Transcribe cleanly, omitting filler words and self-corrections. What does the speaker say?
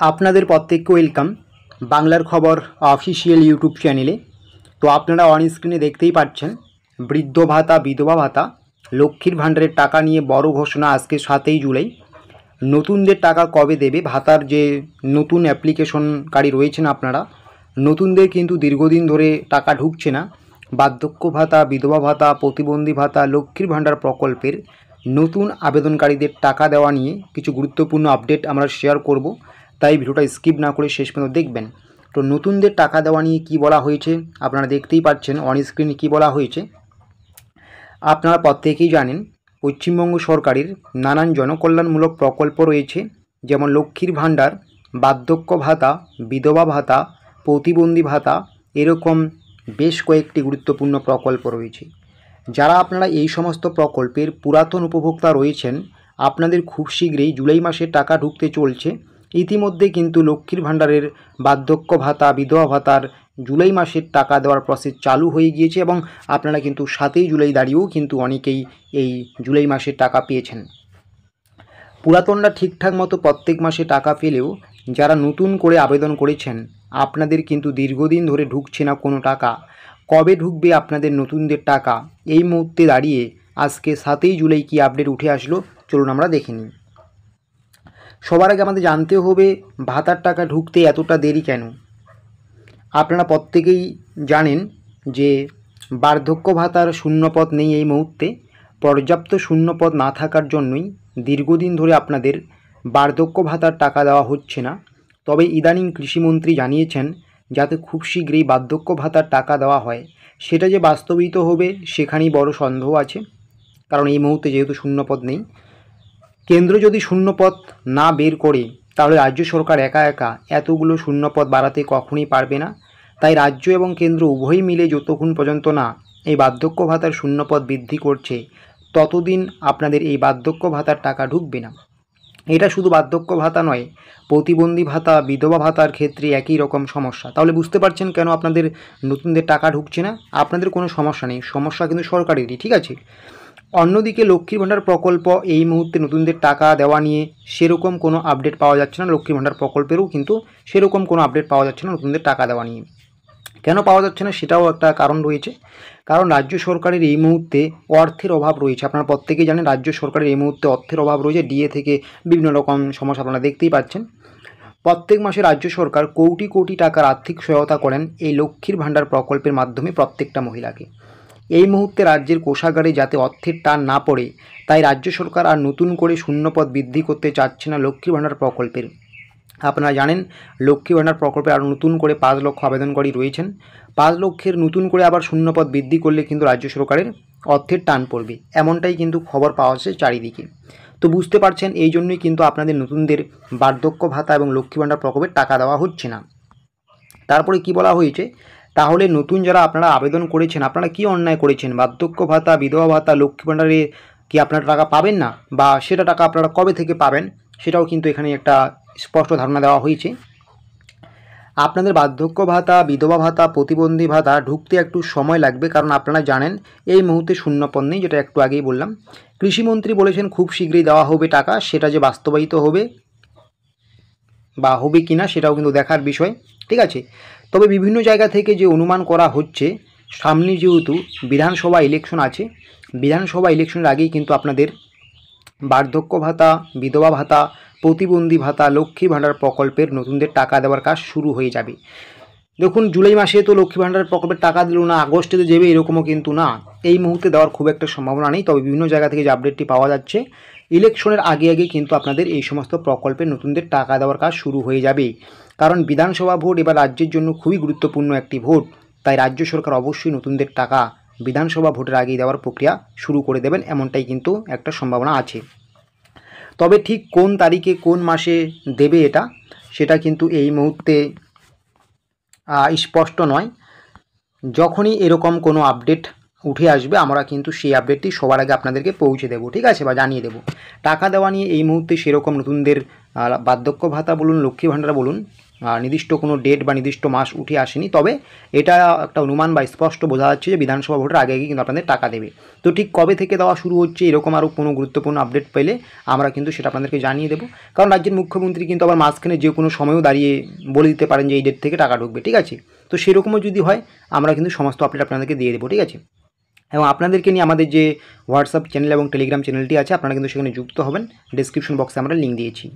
আপনাদের প্রত্যেককে ওয়েলকাম বাংলার খবর অফিসিয়াল ইউটিউব চ্যানেলে। তো আপনারা অন স্ক্রিনে দেখতেই পাচ্ছেন বৃদ্ধ ভাতা, বিধবা ভাতা, লক্ষ্মীর ভাণ্ডারের টাকা নিয়ে বড় ঘোষণা আজকে 7ই জুলাই। নতুনদের টাকা কবে দেবে? ভাতার যে নতুন অ্যাপ্লিকেশনকারী রয়েছেন আপনারা, নতুনদের কিন্তু দীর্ঘদিন ধরে টাকা ঢুকছে না। বার্ধক্য ভাতা, বিধবা ভাতা, প্রতিবন্ধী ভাতা, লক্ষ্মীর ভাণ্ডার প্রকল্পের নতুন আবেদনকারীদের টাকা দেওয়া নিয়ে কিছু গুরুত্বপূর্ণ আপডেট আমরা শেয়ার করব, তাই ভিডিওটা স্কিপ না করে শেষ পর্যন্ত দেখবেন। তো নতুনদের টাকা দেওয়া নিয়ে কী বলা হয়েছে আপনারা দেখতেই পাচ্ছেন অন স্ক্রিনে কী বলা হয়েছে। আপনারা প্রত্যেকেই জানেন পশ্চিমবঙ্গ সরকারের নানান জনকল্যাণমূলক প্রকল্প রয়েছে, যেমন লক্ষ্মীর ভাণ্ডার, বার্ধক্য ভাতা, বিধবা ভাতা, প্রতিবন্ধী ভাতা, এরকম বেশ কয়েকটি গুরুত্বপূর্ণ প্রকল্প রয়েছে। যারা আপনারা এই সমস্ত প্রকল্পের পুরাতন উপভোক্তা রয়েছেন, আপনাদের খুব শীঘ্রই জুলাই মাসে টাকা ঢুকতে চলছে। ইতিমধ্যে কিন্তু লক্ষ্মীর ভাণ্ডারের, বার্ধক্য ভাতা, বিধবা ভাতার জুলাই মাসের টাকা দেওয়ার প্রসেস চালু হয়ে গিয়েছে এবং আপনারা কিন্তু 7ই জুলাই দাঁড়িয়েও কিন্তু অনেকেই এই জুলাই মাসের টাকা পেয়েছেন। পুরাতনরা ঠিকঠাক মতো প্রত্যেক মাসে টাকা পেলেও যারা নতুন করে আবেদন করেছেন, আপনাদের কিন্তু দীর্ঘদিন ধরে ঢুকছে না কোনো টাকা। কবে ঢুকবে আপনাদের নতুনদের টাকা? এই মুহূর্তে দাঁড়িয়ে আজকে 7ই জুলাই কী আপডেট উঠে আসলো চলুন আমরা দেখে নিই। সবার আগে আমাদের জানতে হবে ভাতার টাকা ঢুকতে এতটা দেরি কেন। আপনারা প্রত্যেকেই জানেন যে বার্ধক্য ভাতার শূন্যপদ নেই এই মুহূর্তে। পর্যাপ্ত শূন্যপদ না থাকার জন্যই দীর্ঘদিন ধরে আপনাদের বার্ধক্য ভাতার টাকা দেওয়া হচ্ছে না। তবে ইদানিং কৃষিমন্ত্রী জানিয়েছেন যাতে খুব শীঘ্রই বার্ধক্য ভাতার টাকা দেওয়া হয়। সেটা যে বাস্তবিত হবে সেখানেই বড় সন্দেহ আছে, কারণ এই মুহূর্তে যেহেতু শূন্যপদ নেই। কেন্দ্র যদি শূন্যপদ না বের করে তাহলে রাজ্য সরকার একা একা এতগুলো শূন্যপদ বাড়াতে কখনোই পারবে না। তাই রাজ্য এবং কেন্দ্র উভয়ই মিলে যতক্ষণ পর্যন্ত না এই বার্ধক্য ভাতার শূন্যপদ বৃদ্ধি করছে, ততদিন আপনাদের এই বার্ধক্য ভাতার টাকা ঢুকবে না। এটা শুধু বার্ধক্য ভাতা নয়, প্রতিবন্ধী ভাতা, বিধবা ভাতার ক্ষেত্রে একই রকম সমস্যা। তাহলে বুঝতে পারছেন কেন আপনাদের নতুনদের টাকা ঢুকছে না। আপনাদের কোনো সমস্যা নেই, সমস্যা কিন্তু সরকারেরই, ঠিক আছে। অন্যদিকে লক্ষ্মীর ভাণ্ডার প্রকল্প এই মুহূর্তে নতুনদের টাকা দেওয়া নিয়ে সেরকম কোনো আপডেট পাওয়া যাচ্ছে না। লক্ষ্মীর ভাণ্ডার প্রকল্পেরও কিন্তু সেরকম কোনো আপডেট পাওয়া যাচ্ছে না নতুনদের টাকা দেওয়া নিয়ে। কেন পাওয়া যাচ্ছে না সেটাও একটা কারণ রয়েছে, কারণ রাজ্য সরকারের এই মুহূর্তে অর্থের অভাব রয়েছে। আপনারা প্রত্যেকেই জানেন রাজ্য সরকারের এই মুহূর্তে অর্থের অভাব রয়েছে। ডিএ থেকে বিভিন্ন রকম সমস্যা আপনারা দেখতেই পাচ্ছেন। প্রত্যেক মাসে রাজ্য সরকার কোটি কোটি টাকার আর্থিক সহায়তা করেন এই লক্ষ্মীর ভাণ্ডার প্রকল্পের মাধ্যমে প্রত্যেকটা মহিলাকে। এই মুহূর্তে রাজ্যের কোষাগারে যাতে অর্থের টান না পড়ে, তাই রাজ্য সরকার আর নতুন করে শূন্যপদ বৃদ্ধি করতে চাচ্ছে না লক্ষ্মীর ভাণ্ডার প্রকল্পের। আপনারা জানেন লক্ষ্মী ভাণ্ডার প্রকল্পে আরও নতুন করে 5 লক্ষ আবেদনকারী রয়েছেন। 5 লক্ষের নতুন করে আবার শূন্যপদ বৃদ্ধি করলে কিন্তু রাজ্য সরকারের অর্থের টান পড়বে, এমনটাই কিন্তু খবর পাওয়া যাচ্ছে চারিদিকে। তো বুঝতে পারছেন এই জন্যই কিন্তু আপনাদের নতুনদের বার্ধক্য ভাতা এবং লক্ষ্মী ভাণ্ডার প্রকল্পের টাকা দেওয়া হচ্ছে না। তারপরে কি বলা হয়েছে, তাহলে নতুন যারা আপনারা আবেদন করেছেন, আপনারা কি অন্যায় করেছেন? বার্ধক্য ভাতা, বিধবা ভাতা, লক্ষ্মী ভাণ্ডারে কি আপনারা টাকা পাবেন না, বা সেটা টাকা আপনারা কবে থেকে পাবেন সেটাও কিন্তু এখানে একটা স্পষ্ট ধারণা দেওয়া হয়েছে। আপনাদের বার্ধক্য ভাতা, বিধবা ভাতা, প্রতিবন্ধী ভাতা ঢুকতে একটু সময় লাগবে, কারণ আপনারা জানেন এই মুহূর্তে শূন্যপদ নেই, যেটা একটু আগেই বললাম। কৃষিমন্ত্রী বলেছেন খুব শীঘ্রই দেওয়া হবে টাকা, সেটা যে বাস্তবায়িত হবে বা হবে কি না সেটাও কিন্তু দেখার বিষয়, ঠিক আছে। তবে বিভিন্ন জায়গা থেকে যে অনুমান করা হচ্ছে, সামনে যেহেতু বিধানসভা ইলেকশন আছে, বিধানসভা ইলেকশনের আগেই কিন্তু আপনাদের বার্ধক্য ভাতা, বিধবা ভাতা, প্রতিবন্ধী ভাতা, লক্ষ্মী ভাণ্ডার প্রকল্পের নতুনদের টাকা দেওয়ার কাজ শুরু হয়ে যাবে। দেখুন জুলাই মাসে তো লক্ষ্মী ভাণ্ডার প্রকল্পের টাকা দিল না, আগস্টে তো যাবে এরকমও কিন্তু না। এই মুহূর্তে দেওয়ার খুব একটা সম্ভাবনা নেই। তবে বিভিন্ন জায়গা থেকে যে আপডেটটি পাওয়া যাচ্ছে, ইলেকশনের আগে আগে কিন্তু আপনাদের এই সমস্ত প্রকল্পের নতুনদের টাকা দেওয়ার কাজ শুরু হয়ে যাবে। কারণ বিধানসভা ভোট এবার রাজ্যের জন্য খুবই গুরুত্বপূর্ণ একটি ভোট, তাই রাজ্য সরকার অবশ্যই নতুনদের টাকা বিধানসভা ভোটের আগেই দেওয়ার প্রক্রিয়া শুরু করে দেবেন, এমনটাই কিন্তু একটা সম্ভাবনা আছে। তবে ঠিক কোন তারিখে কোন মাসে দেবে এটা, সেটা কিন্তু এই মুহূর্তে স্পষ্ট নয়। যখনই এরকম কোনো আপডেট উঠে আসবে আমরা কিন্তু সেই আপডেটটি সবার আগে আপনাদেরকে পৌঁছে দেবো, ঠিক আছে, বা জানিয়ে দেবো। টাকা দেওয়া নিয়ে এই মুহূর্তে সেরকম নতুনদের বার্ধক্য ভাতা বলুন, লক্ষ্মী ভাণ্ডার বলুন, নির্দিষ্ট কোনো ডেট বা নির্দিষ্ট মাস উঠে আসেনি, তবে এটা একটা অনুমান বা স্পষ্ট বোঝা যাচ্ছে যে বিধানসভা ভোটের আগে আগে কিন্তু আপনাদের টাকা দেবে। তো ঠিক কবে থেকে দেওয়া শুরু হচ্ছে এরকম আরও কোনো গুরুত্বপূর্ণ আপডেট পেলে আমরা কিন্তু সেটা আপনাদেরকে জানিয়ে দেবো। কারণ রাজ্যের মুখ্যমন্ত্রী কিন্তু আবার মাঝখানে যে কোনো সময়ও দাঁড়িয়ে বলে দিতে পারেন যে এই ডেট থেকে টাকা ঢুকবে, ঠিক আছে। তো সেরকমও যদি হয় আমরা কিন্তু সমস্ত আপডেট আপনাদেরকে দিয়ে দেবো, ঠিক আছে। এবং আপনাদেরকে নিয়ে আমাদের যে হোয়াটসঅ্যাপ চ্যানেল এবং টেলিগ্রাম চ্যানেলটি আছে আপনারা কিন্তু সেখানে যুক্ত হবেন, ডেসক্রিপশন বক্সে আমরা লিঙ্ক দিয়েছি।